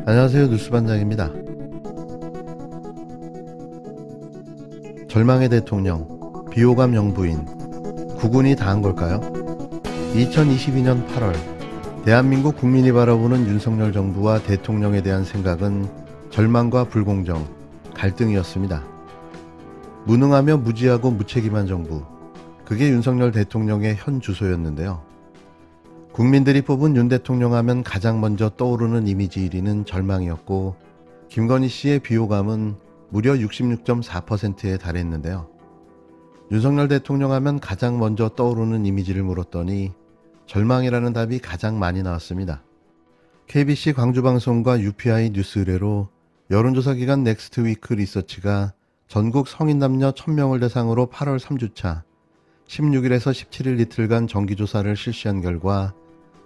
안녕하세요, 뉴스반장입니다. 절망의 대통령, 비호감 영부인, 국운이 다 한 걸까요? 2022년 8월 대한민국 국민이 바라보는 윤석열 정부와 대통령에 대한 생각은 절망과 불공정, 갈등이었습니다. 무능하며 무지하고 무책임한 정부, 그게 윤석열 대통령의 현 주소였는데요. 국민들이 뽑은 윤 대통령 하면 가장 먼저 떠오르는 이미지 1위는 절망이었고, 김건희 씨의 비호감은 무려 66.4%에 달했는데요. 윤석열 대통령 하면 가장 먼저 떠오르는 이미지를 물었더니 절망이라는 답이 가장 많이 나왔습니다. KBC 광주방송과 UPI 뉴스 의뢰로 여론조사 기관 넥스트위크 리서치가 전국 성인 남녀 1000명을 대상으로 8월 3주차 16일에서 17일 이틀간 정기조사를 실시한 결과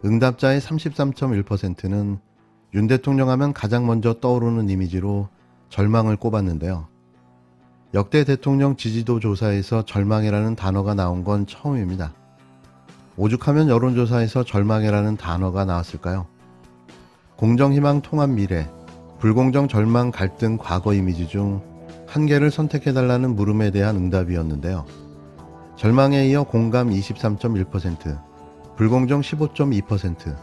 응답자의 33.1%는 윤 대통령 하면 가장 먼저 떠오르는 이미지로 절망을 꼽았는데요. 역대 대통령 지지도 조사에서 절망이라는 단어가 나온 건 처음입니다. 오죽하면 여론조사에서 절망이라는 단어가 나왔을까요? 공정, 희망, 통합, 미래, 불공정, 절망, 갈등, 과거 이미지 중 한 개를 선택해달라는 물음에 대한 응답이었는데요. 절망에 이어 공감 23.1%, 불공정 15.2%,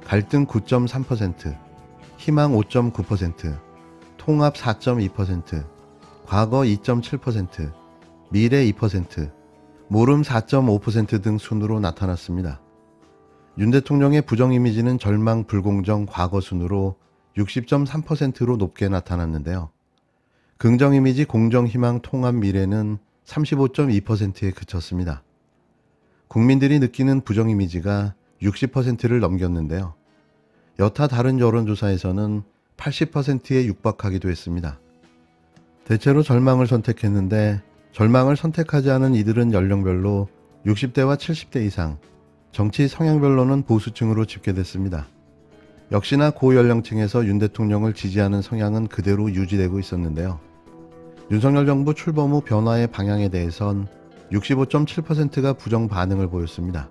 갈등 9.3%, 희망 5.9%, 통합 4.2%, 과거 2.7%, 미래 2%, 모름 4.5% 등 순으로 나타났습니다. 윤 대통령의 부정 이미지는 절망, 불공정, 과거 순으로 60.3%로 높게 나타났는데요. 긍정 이미지, 공정, 희망, 통합, 미래는 35.2%에 그쳤습니다. 국민들이 느끼는 부정 이미지가 60%를 넘겼는데요. 여타 다른 여론조사에서는 80%에 육박하기도 했습니다. 대체로 절망을 선택했는데 절망을 선택하지 않은 이들은 연령별로 60대와 70대 이상, 정치 성향별로는 보수층으로 집계됐습니다. 역시나 고연령층에서 윤 대통령을 지지하는 성향은 그대로 유지되고 있었는데요. 윤석열 정부 출범 후 변화의 방향에 대해선 65.7%가 부정 반응을 보였습니다.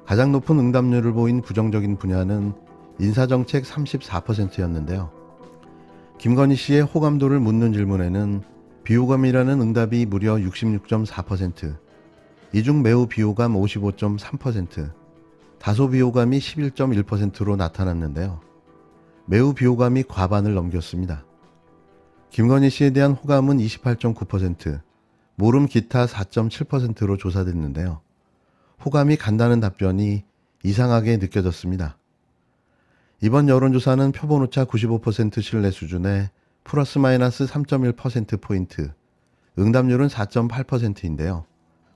가장 높은 응답률을 보인 부정적인 분야는 인사정책 34%였는데요. 김건희 씨의 호감도를 묻는 질문에는 비호감이라는 응답이 무려 66.4%, 이 중 매우 비호감 55.3%, 다소 비호감이 11.1%로 나타났는데요. 매우 비호감이 과반을 넘겼습니다. 김건희 씨에 대한 호감은 28.9%, 모름 기타 4.7%로 조사됐는데요. 호감이 간다는 답변이 이상하게 느껴졌습니다. 이번 여론조사는 표본오차 95% 신뢰 수준에 플러스 마이너스 3.1%포인트, 응답률은 4.8%인데요.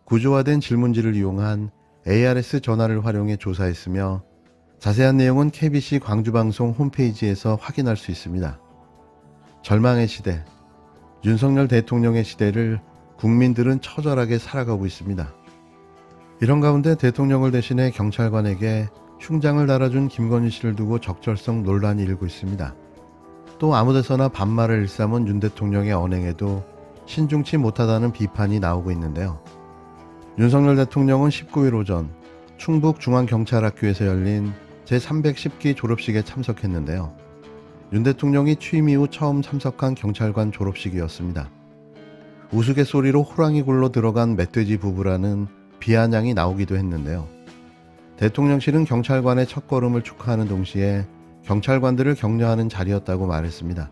구조화된 질문지를 이용한 ARS 전화를 활용해 조사했으며 자세한 내용은 KBC 광주방송 홈페이지에서 확인할 수 있습니다. 절망의 시대, 윤석열 대통령의 시대를 국민들은 처절하게 살아가고 있습니다. 이런 가운데 대통령을 대신해 경찰관에게 흉장을 달아준 김건희 씨를 두고 적절성 논란이 일고 있습니다. 또 아무데서나 반말을 일삼은 윤 대통령의 언행에도 신중치 못하다는 비판이 나오고 있는데요. 윤석열 대통령은 19일 오전 충북중앙경찰학교에서 열린 제310기 졸업식에 참석했는데요. 윤 대통령이 취임 이후 처음 참석한 경찰관 졸업식이었습니다. 우스갯소리로 호랑이 굴로 들어간 멧돼지 부부라는 비아냥이 나오기도 했는데요. 대통령실은 경찰관의 첫걸음을 축하하는 동시에 경찰관들을 격려하는 자리였다고 말했습니다.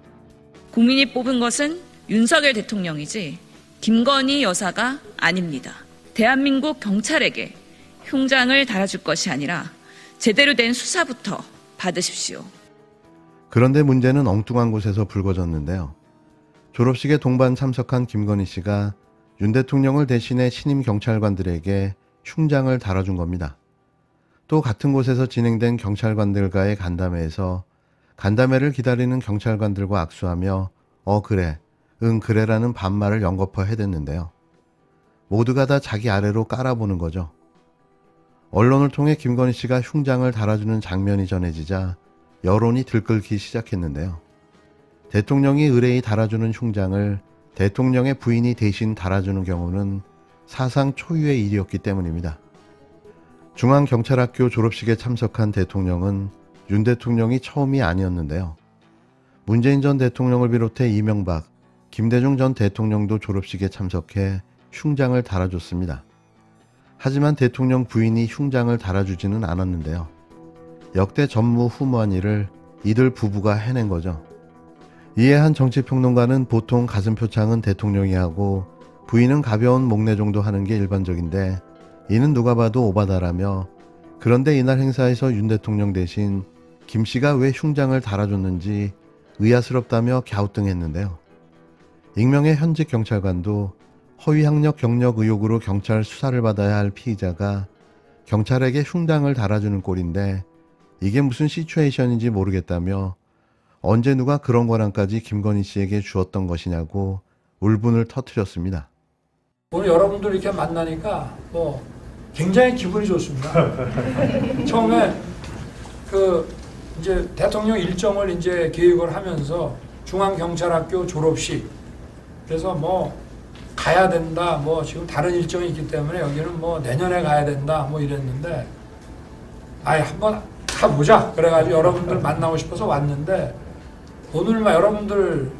국민이 뽑은 것은 윤석열 대통령이지 김건희 여사가 아닙니다. 대한민국 경찰에게 흉장을 달아줄 것이 아니라 제대로 된 수사부터 받으십시오. 그런데 문제는 엉뚱한 곳에서 불거졌는데요. 졸업식에 동반 참석한 김건희 씨가 윤 대통령을 대신해 신임 경찰관들에게 흉장을 달아준 겁니다. 또 같은 곳에서 진행된 경찰관들과의 간담회에서 간담회를 기다리는 경찰관들과 악수하며 그래, 응 그래라는 반말을 연거푸 해댔는데요. 모두가 다 자기 아래로 깔아보는 거죠. 언론을 통해 김건희 씨가 흉장을 달아주는 장면이 전해지자 여론이 들끓기 시작했는데요. 대통령이 의뢰이 달아주는 흉장을 대통령의 부인이 대신 달아주는 경우는 사상 초유의 일이었기 때문입니다. 중앙경찰학교 졸업식에 참석한 대통령은 윤 대통령이 처음이 아니었는데요. 문재인 전 대통령을 비롯해 이명박, 김대중 전 대통령도 졸업식에 참석해 흉장을 달아줬습니다. 하지만 대통령 부인이 흉장을 달아주지는 않았는데요. 역대 전무후무한 일을 이들 부부가 해낸 거죠. 이에 한 정치평론가는 보통 가슴 표창은 대통령이 하고 부인은 가벼운 목례 정도 하는 게 일반적인데 이는 누가 봐도 오바다라며, 그런데 이날 행사에서 윤 대통령 대신 김 씨가 왜 흉장을 달아줬는지 의아스럽다며 갸우뚱했는데요. 익명의 현직 경찰관도 허위 학력 경력 의혹으로 경찰 수사를 받아야 할 피의자가 경찰에게 흉장을 달아주는 꼴인데 이게 무슨 시츄에이션인지 모르겠다며 언제 누가 그런 권한까지 김건희 씨에게 주었던 것이냐고 울분을 터뜨렸습니다. 오늘 여러분들 이렇게 만나니까 굉장히 기분이 좋습니다. 처음에 이제 대통령 일정을 이제 계획을 하면서 중앙경찰학교 졸업식, 그래서 가야 된다, 지금 다른 일정이 있기 때문에 여기는 내년에 가야 된다, 이랬는데, 한번 가보자. 그래가지고 여러분들 만나고 싶어서 왔는데, 오늘 여러분들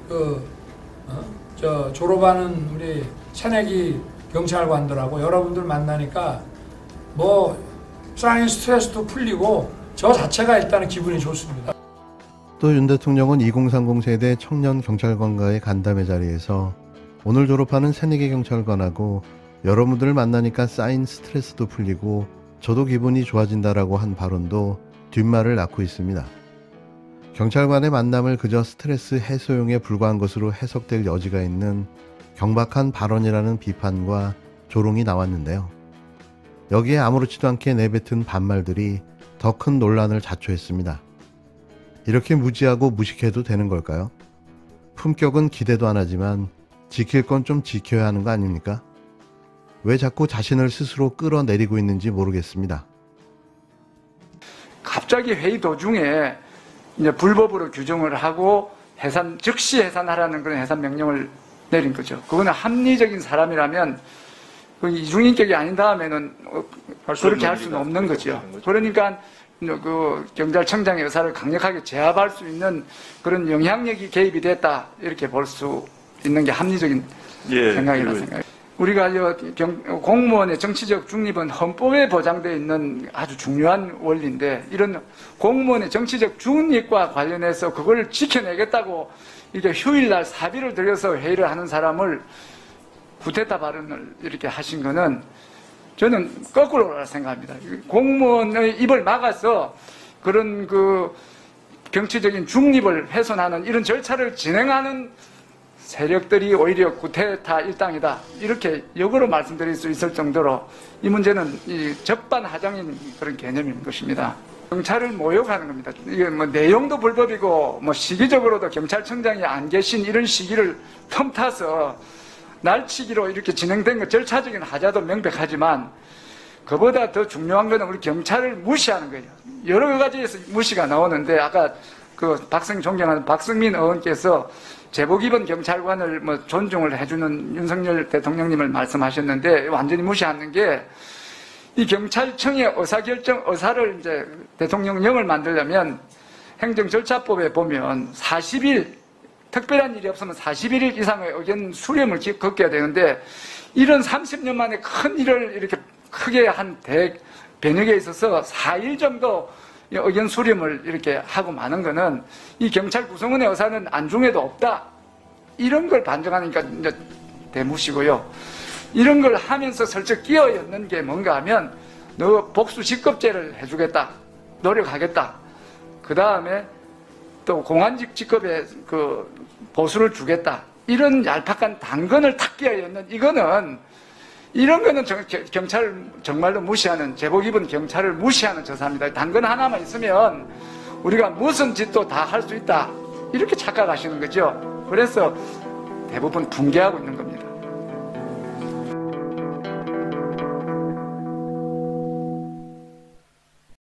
졸업하는 우리 새내기 경찰관들하고 여러분들 만나니까 쌓인 스트레스도 풀리고 저 자체가 일단은 기분이 좋습니다. 또 윤 대통령은 2030 세대 청년 경찰관과의 간담회 자리에서 오늘 졸업하는 새내기 경찰관하고 여러분들을 만나니까 쌓인 스트레스도 풀리고 저도 기분이 좋아진다라고 한 발언도 뒷말을 낳고 있습니다. 경찰관의 만남을 그저 스트레스 해소용에 불과한 것으로 해석될 여지가 있는 경박한 발언이라는 비판과 조롱이 나왔는데요. 여기에 아무렇지도 않게 내뱉은 반말들이 더 큰 논란을 자초했습니다. 이렇게 무지하고 무식해도 되는 걸까요? 품격은 기대도 안 하지만 지킬 건 좀 지켜야 하는 거 아닙니까? 왜 자꾸 자신을 스스로 끌어내리고 있는지 모르겠습니다. 갑자기 회의 도중에 이제 불법으로 규정을 하고 즉시 해산하라는 그런 해산 명령을 내린 거죠. 그거는 합리적인 사람이라면 그 이중인격이 아닌 다음에는 그렇게 할 수는 없는 거죠. 그러니까 그 경찰청장의 의사를 강력하게 제압할 수 있는 그런 영향력이 개입이 됐다, 이렇게 볼 수 있는 게 합리적인 생각이라고 생각해요. 우리가 공무원의 정치적 중립은 헌법에 보장되어 있는 아주 중요한 원리인데, 이런 공무원의 정치적 중립과 관련해서 그걸 지켜내겠다고 이렇게 휴일날 사비를 들여서 회의를 하는 사람을 구테타 발언을 이렇게 하신 거는 저는 거꾸로라 생각합니다. 공무원의 입을 막아서 그런 정치적인 중립을 훼손하는 이런 절차를 진행하는 세력들이 오히려 구테타 일당이다, 이렇게 역으로 말씀드릴 수 있을 정도로 이 문제는 적반하장인 그런 개념인 것입니다. 경찰을 모욕하는 겁니다. 이게 내용도 불법이고 시기적으로도 경찰청장이 안 계신 이런 시기를 틈타서 날치기로 이렇게 진행된 것, 절차적인 하자도 명백하지만 그보다 더 중요한 것은 우리 경찰을 무시하는 거예요. 여러 가지에서 무시가 나오는데, 아까 존경하는 박성민 의원께서 제복 입은 경찰관을 존중을 해주는 윤석열 대통령님을 말씀하셨는데, 완전히 무시하는 게, 이 경찰청의 의사를 이제 대통령령을 만들려면 행정절차법에 보면 40일, 특별한 일이 없으면 41일 이상의 의견 수렴을 겪어야 되는데, 이런 30년 만에 큰 일을 이렇게 크게 한 변혁에 있어서 4일 정도 의견 수렴을 이렇게 하고 마는 거는 이 경찰 구성원의 의사는 안중에도 없다, 이런 걸 반증하니까 이제 대무시고요. 이런 걸 하면서 슬쩍 끼어있는 게 뭔가 하면 너 복수 직급제를 해주겠다, 노력하겠다, 그 다음에 또 공안직 직급에 보수를 주겠다, 이런 얄팍한 당근을 탁 끼어있는, 이런 거는 경찰을 정말로 무시하는, 제복 입은 경찰을 무시하는 저사입니다. 당근 하나만 있으면 우리가 무슨 짓도 다 할 수 있다, 이렇게 착각하시는 거죠. 그래서 대부분 붕괴하고 있는 겁니다.